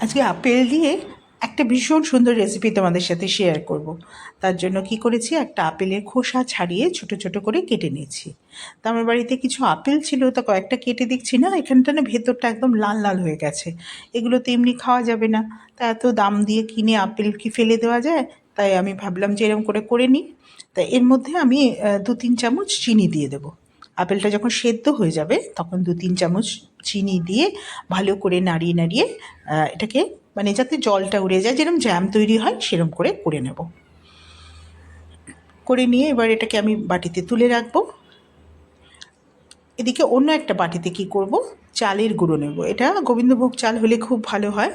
আজকে আপেল দিয়ে একটা ভীষণ সুন্দর রেসিপি তোমাদের সাথে শেয়ার করব। তার জন্য কি করেছি, একটা আপেলের খোসা ছাড়িয়ে ছোট ছোট করে কেটে নিয়েছি। তা আমার বাড়িতে কিছু আপেল ছিল, তা কয়েকটা কেটে দেখছি না এখানটা না ভেতরটা একদম লাল লাল হয়ে গেছে। এগুলো তো এমনি খাওয়া যাবে না, তা এত দাম দিয়ে কিনে আপেল কি ফেলে দেওয়া যায়? তাই আমি ভাবলাম যে এরকম করে নিই। তা এর মধ্যে আমি 2-3 চামচ চিনি দিয়ে দেবো। আপেলটা যখন সেদ্ধ হয়ে যাবে তখন 2-3 চামচ চিনি দিয়ে ভালো করে নাড়িয়ে নাড়িয়ে এটাকে মানে যাতে জলটা উড়ে যায়, যেরকম জ্যাম তৈরি হয় সেরকম করে নেব। করে নিয়ে এবার এটাকে আমি বাটিতে তুলে রাখবো। এদিকে অন্য একটা বাটিতে কি করব, চালের গুঁড়ো নেব। এটা গোবিন্দভোগ চাল হলে খুব ভালো হয়।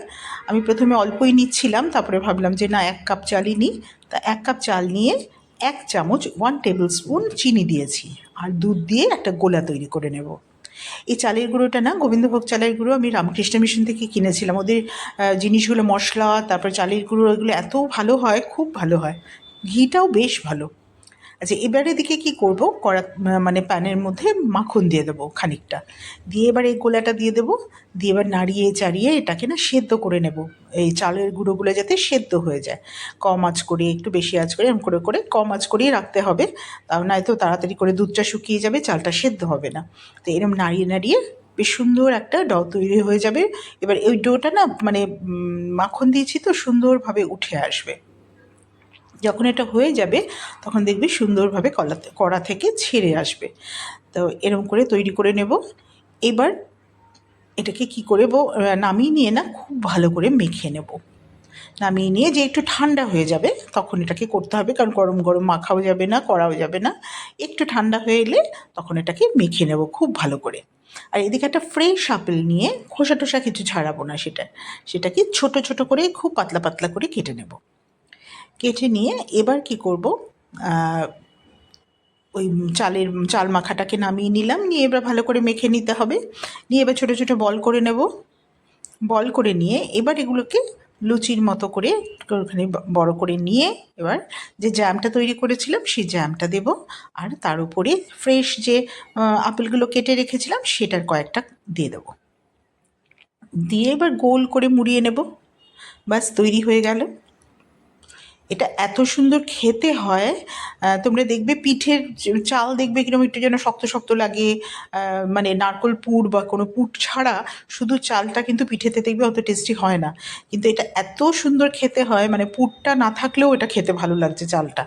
আমি প্রথমে অল্পই নিচ্ছিলাম, তারপরে ভাবলাম যে না 1 কাপ চালই নিই। তা 1 কাপ চাল নিয়ে 1 চামচ 1 টেবিল স্পুন চিনি দিয়েছি, আর দুধ দিয়ে একটা গোলা তৈরি করে নেব। এই চালের গুঁড়োটা না, গোবিন্দভোগ চালের গুঁড়ো আমি রামকৃষ্ণ মিশন থেকে কিনেছিলাম। ওদের জিনিসগুলো, মশলা, তারপর চালের গুঁড়ো, এগুলো এত ভালো হয়, খুব ভালো হয়। ঘিটাও বেশ ভালো। আচ্ছা, এবার এদিকে কী করব, মানে প্যানের মধ্যে মাখন দিয়ে দেবো খানিকটা। দিয়ে এবার এই গোলাটা দিয়ে দেবো। দিয়ে এবার নাড়িয়ে চাড়িয়ে এটাকে না সেদ্ধ করে নেব। এই চালের গুঁড়োগুলো যাতে সেদ্ধ হয়ে যায়, কম আঁচ করে, একটু বেশি আঁচ করে, এরকম করে কম আঁচ করেই রাখতে হবে। তাও নয়তো তাড়াতাড়ি করে দুধটা শুকিয়ে যাবে, চালটা সেদ্ধ হবে না। তো এরকম নাড়িয়ে নাড়িয়ে বেশ সুন্দর একটা ডো তৈরি হয়ে যাবে। এবার ওই ডোটা না মানে মাখন দিয়েছি তো সুন্দরভাবে উঠে আসবে। যখন এটা হয়ে যাবে তখন দেখবি সুন্দরভাবে কড়া থেকে ছেড়ে আসবে। তো এরকম করে তৈরি করে নেব। এবার এটাকে কী করব, নামিয়ে নিয়ে না খুব ভালো করে মেখে নেব। নামিয়ে নিয়ে যে একটু ঠান্ডা হয়ে যাবে তখন এটাকে করতে হবে, কারণ গরম গরম মাখাও যাবে না, করাও যাবে না। একটু ঠান্ডা হয়ে এলে তখন এটাকে মেখে নেব খুব ভালো করে। আর এদিকে একটা ফ্রেশ আপেল নিয়ে খোসা টোসা কিছু ছাড়াবো না, সেটাকে ছোট ছোট করে খুব পাতলা পাতলা করে কেটে নেব। কেটে নিয়ে এবার কি করব, ওই চাল মাখাটাকে নামিয়ে নিলাম, নিয়ে এবার ভালো করে মেখে নিতে হবে। নিয়ে এবার ছোটো ছোটো বল করে নেব। বল করে নিয়ে এবার এগুলোকে লুচির মতো করে ওখানে বড় করে নিয়ে এবার যে জ্যামটা তৈরি করেছিলাম সেই জ্যামটা দেব। আর তার উপরে ফ্রেশ যে আপেলগুলো কেটে রেখেছিলাম সেটার কয়েকটা দিয়ে দেবো। দিয়ে এবার গোল করে মুড়িয়ে নেব। ব্যাস তৈরি হয়ে গেল। এটা এত সুন্দর খেতে হয়। তোমরা দেখবে পিঠের চাল দেখবে কিরকম একটু যেন শক্ত শক্ত লাগে, মানে নারকোল পুর বা কোনো পুর ছাড়া শুধু চালটা কিন্তু পিঠেতে দেখবে অত টেস্টি হয় না। কিন্তু এটা এত সুন্দর খেতে হয়, মানে পুরটা না থাকলেও এটা খেতে ভালো লাগছে চালটা,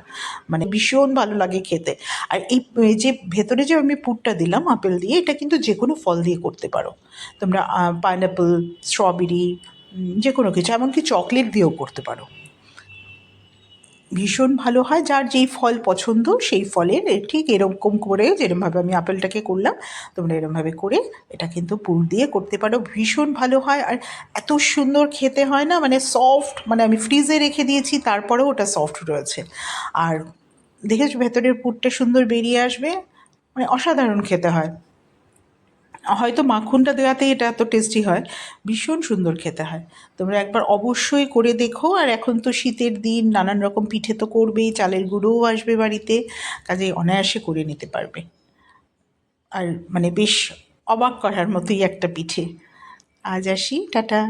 মানে ভীষণ ভালো লাগে খেতে। আর এই যে ভেতরে যে আমি পুরটা দিলাম আপেল দিয়ে, এটা কিন্তু যে কোনো ফল দিয়ে করতে পারো তোমরা। পাইনঅ্যাপল, স্ট্রবেরি, যে কোনো কিছু, এমনকি চকলেট দিয়েও করতে পারো। ভীষণ ভালো হয়। যার যেই ফল পছন্দ সেই ফলের ঠিক এরকম করে যেরকমভাবে আমি আপেলটাকে করলাম তোমরা এরকমভাবে করে এটা কিন্তু পুর দিয়ে করতে পারো, ভীষণ ভালো হয়। আর এত সুন্দর খেতে হয় না, মানে সফট, মানে আমি ফ্রিজে রেখে দিয়েছি তারপরেও ওটা সফট রয়েছে। আর দেখেছো ভেতরের পুরটা সুন্দর বেরিয়ে আসবে, মানে অসাধারণ খেতে হয়। হয়তো মাখনটা দেওয়াতেই এটা এত টেস্টি হয়, ভীষণ সুন্দর খেতে হয়। তোমরা একবার অবশ্যই করে দেখো। আর এখন তো শীতের দিন, নানান রকম পিঠে তো করবেই, চালের গুঁড়োও আসবে বাড়িতে, কাজেই অনায়াসে করে নিতে পারবে। আর মানে বেশ অবাক করার মতোই একটা পিঠে। আজ আসি, টাটা।